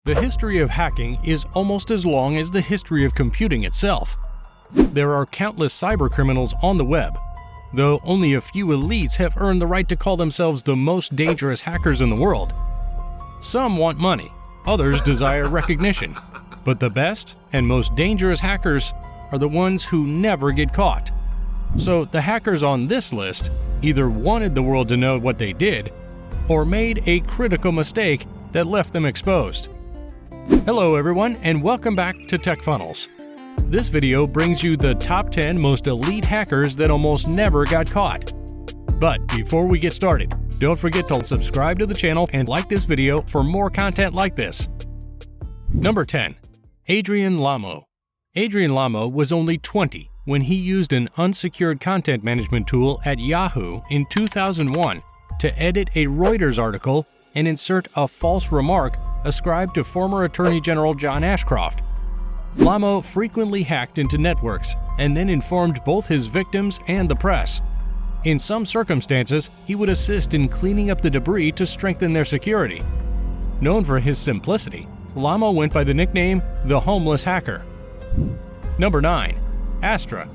The history of hacking is almost as long as the history of computing itself. There are countless cybercriminals on the web, though only a few elites have earned the right to call themselves the most dangerous hackers in the world. Some want money, others desire recognition, but the best and most dangerous hackers are the ones who never get caught. So the hackers on this list either wanted the world to know what they did, or made a critical mistake that left them exposed. Hello everyone, and welcome back to TechFunnels. This video brings you the top 10 most elite hackers that almost never got caught. But before we get started, don't forget to subscribe to the channel and like this video for more content like this. Number 10. Adrian Lamo. Adrian Lamo was only 20 when he used an unsecured content management tool at Yahoo in 2001 to edit a Reuters article and insert a false remark ascribed to former Attorney General John Ashcroft. Lamo frequently hacked into networks and then informed both his victims and the press. In some circumstances, he would assist in cleaning up the debris to strengthen their security. Known for his simplicity, Lamo went by the nickname the Homeless Hacker. Number 9. Astra.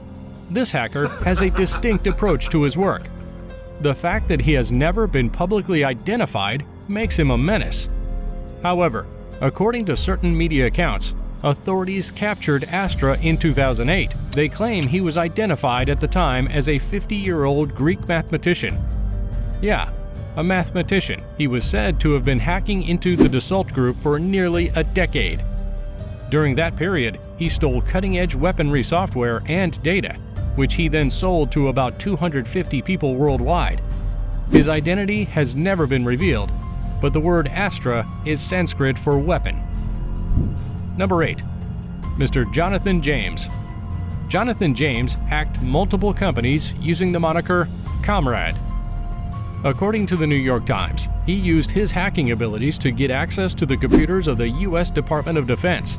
This hacker has a distinct approach to his work. The fact that he has never been publicly identified makes him a menace. However, according to certain media accounts, authorities captured Astra in 2008. They claim he was identified at the time as a 50-year-old Greek mathematician. Yeah, a mathematician. He was said to have been hacking into the Dassault Group for nearly a decade. During that period, he stole cutting-edge weaponry software and data, which he then sold to about 250 people worldwide. His identity has never been revealed, but the word Astra is Sanskrit for weapon. Number 8. Mr. Jonathan James. Jonathan James hacked multiple companies using the moniker Comrade. According to the New York Times, he used his hacking abilities to get access to the computers of the U.S. Department of Defense.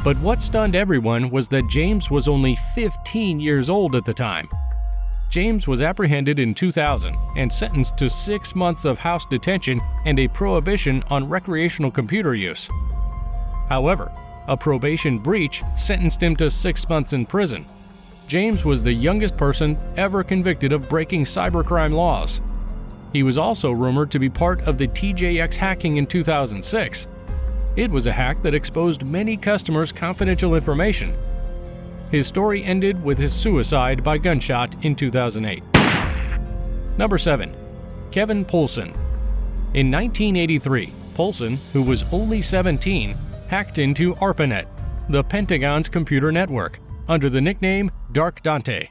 But what stunned everyone was that James was only 15 years old at the time. James was apprehended in 2000 and sentenced to 6 months of house detention and a prohibition on recreational computer use. However, a probation breach sentenced him to 6 months in prison. James was the youngest person ever convicted of breaking cybercrime laws. He was also rumored to be part of the TJX hacking in 2006. It was a hack that exposed many customers' confidential information. His story ended with his suicide by gunshot in 2008. Number 7. Kevin Poulsen. In 1983, Poulsen, who was only 17, hacked into ARPANET, the Pentagon's computer network, under the nickname Dark Dante.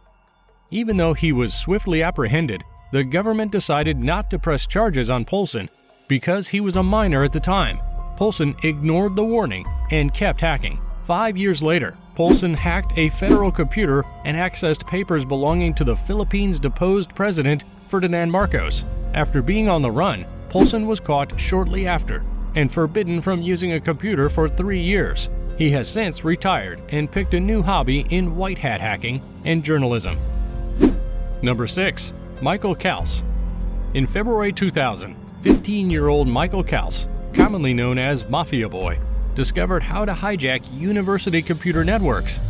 Even though he was swiftly apprehended, the government decided not to press charges on Poulsen because he was a minor at the time. Poulsen ignored the warning and kept hacking. 5 years later, Poulsen hacked a federal computer and accessed papers belonging to the Philippines' deposed president, Ferdinand Marcos. After being on the run, Poulsen was caught shortly after and forbidden from using a computer for 3 years. He has since retired and picked a new hobby in white hat hacking and journalism. Number 6. Michael Kals. In February 2000, 15-year-old Michael Kals, commonly known as Mafia Boy, discovered how to hijack university computer networks.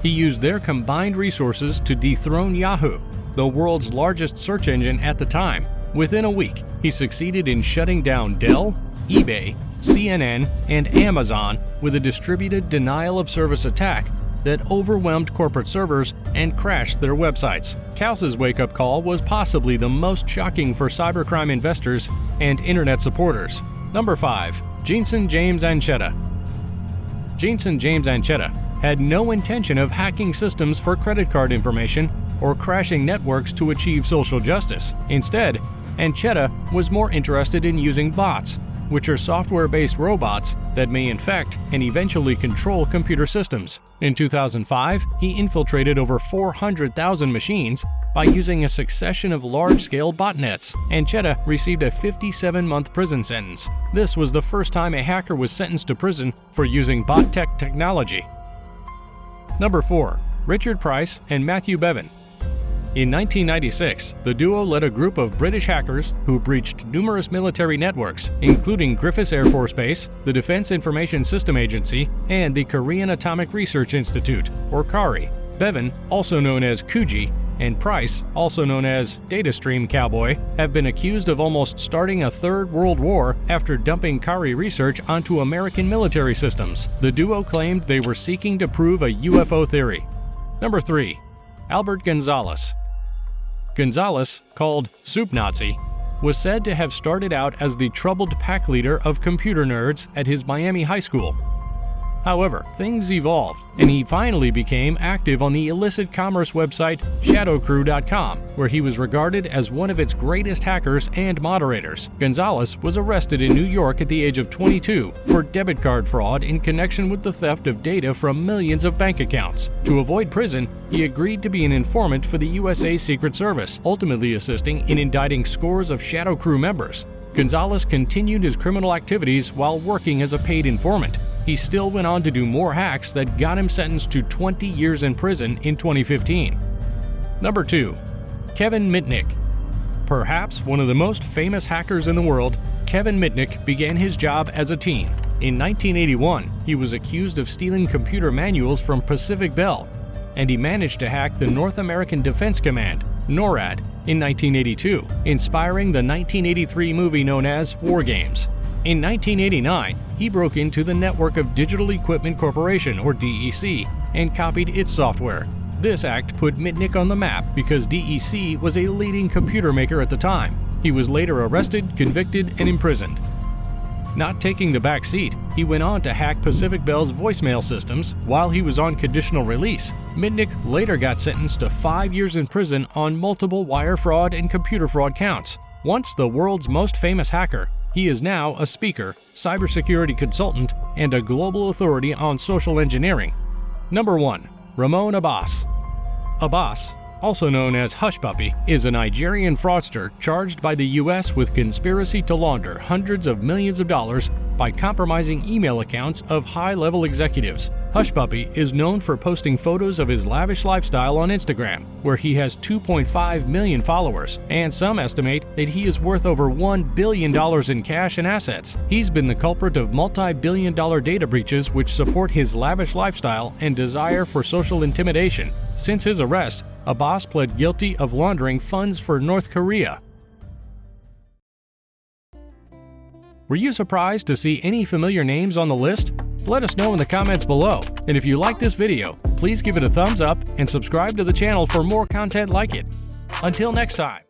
He used their combined resources to dethrone Yahoo, the world's largest search engine at the time. Within a week, he succeeded in shutting down Dell, eBay, CNN, and Amazon with a distributed denial-of-service attack that overwhelmed corporate servers and crashed their websites. Kals's wake-up call was possibly the most shocking for cybercrime investors and internet supporters. Number 5. Jensen James Ancheta. Jensen James Ancheta had no intention of hacking systems for credit card information or crashing networks to achieve social justice. Instead, Ancheta was more interested in using bots, which are software-based robots that may infect and eventually control computer systems. In 2005, he infiltrated over 400,000 machines by using a succession of large-scale botnets. Ancheta received a 57-month prison sentence. This was the first time a hacker was sentenced to prison for using bot technology. Number 4. Richard Price and Matthew Bevin. In 1996, the duo led a group of British hackers who breached numerous military networks, including Griffiths Air Force Base, the Defense Information System Agency, and the Korean Atomic Research Institute, or KARI. Bevan, also known as Kuji, and Price, also known as Datastream Cowboy, have been accused of almost starting a third world war after dumping KARI research onto American military systems. The duo claimed they were seeking to prove a UFO theory. Number 3. Albert Gonzalez. Gonzalez, called Soup Nazi, was said to have started out as the troubled pack leader of computer nerds at his Miami high school. However, things evolved, and he finally became active on the illicit commerce website ShadowCrew.com, where he was regarded as one of its greatest hackers and moderators. Gonzalez was arrested in New York at the age of 22 for debit card fraud in connection with the theft of data from millions of bank accounts. To avoid prison, he agreed to be an informant for the USA Secret Service, ultimately assisting in indicting scores of Shadow Crew members. Gonzalez continued his criminal activities while working as a paid informant. He still went on to do more hacks that got him sentenced to 20 years in prison in 2015. Number 2. Kevin Mitnick. Perhaps one of the most famous hackers in the world, Kevin Mitnick began his job as a teen. In 1981, he was accused of stealing computer manuals from Pacific Bell, and he managed to hack the North American Defense Command, NORAD, in 1982, inspiring the 1983 movie known as War Games. In 1989, he broke into the network of Digital Equipment Corporation, or DEC, and copied its software. This act put Mitnick on the map because DEC was a leading computer maker at the time. He was later arrested, convicted, and imprisoned. Not taking the back seat, he went on to hack Pacific Bell's voicemail systems while he was on conditional release. Mitnick later got sentenced to 5 years in prison on multiple wire fraud and computer fraud counts. Once the world's most famous hacker, he is now a speaker, cybersecurity consultant, and a global authority on social engineering. Number 1. Ramon Abbas. Abbas, also known as Hush Puppy, is a Nigerian fraudster charged by the U.S. with conspiracy to launder hundreds of millions of dollars by compromising email accounts of high-level executives. Hush Puppy is known for posting photos of his lavish lifestyle on Instagram, where he has 2.5 million followers, and some estimate that he is worth over $1 billion in cash and assets. He's been the culprit of multi-billion-dollar data breaches which support his lavish lifestyle and desire for social intimidation. Since his arrest, Abbas pled guilty of laundering funds for North Korea. Were you surprised to see any familiar names on the list? Let us know in the comments below. And if you like this video, please give it a thumbs up and subscribe to the channel for more content like it. Until next time.